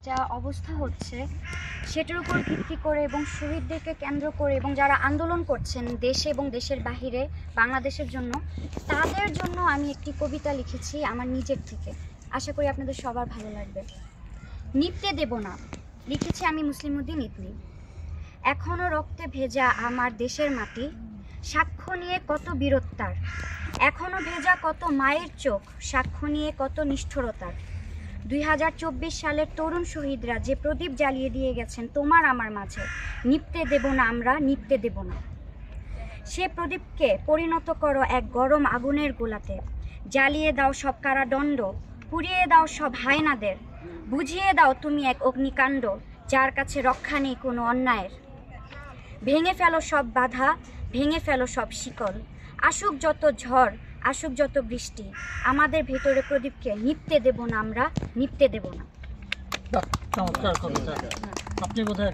যা অবস্থা হচ্ছে সেটার উপর ভিত্তি করে এবং শহীদদেরকে কেন্দ্র করে এবং যারা আন্দোলন করছেন দেশে এবং দেশের বাহিরে বাংলাদেশের জন্য, তাদের জন্য আমি একটি কবিতা লিখেছি আমার নিজের থেকে। আশা করি আপনাদের সবার ভালো লাগবে। নিত্যে দেব না, লিখেছি আমি মুসলিমউদ্দিন ইতনি। এখনো রক্তে ভেজা আমার দেশের মাটি, সাক্ষ্য নিয়ে কত বীরত্বার। এখনো ভেজা কত মায়ের চোখ, সাক্ষ্য নিয়ে কত নিষ্ঠুরতার। 2024 সালের তরুণ শহীদরা যে প্রদীপ জ্বালিয়ে দিয়ে গেছেন তোমার আমার মাঝে, নিভতে দেব না আমরা, নিভতে দেব না। সে প্রদীপকে পরিণত করো এক গরম আগুনের গোলাতে। জ্বালিয়ে দাও সব কারাদণ্ড, পুড়িয়ে দাও সব হায়নাদের। বুঝিয়ে দাও তুমি এক অগ্নিকাণ্ড, যার কাছে রক্ষা নেই কোনো অন্যায়ের। ভেঙে ফেলো সব বাধা, ভেঙে ফেলো সব শিকল। আসুক যত ঝড়, আসুক যত বৃষ্টি, আমাদের ভেতরে প্রদীপকে নিভতে দেব না আমরা, নিভতে দেব না। চমৎকার কবিতা। আপনি বোধহয়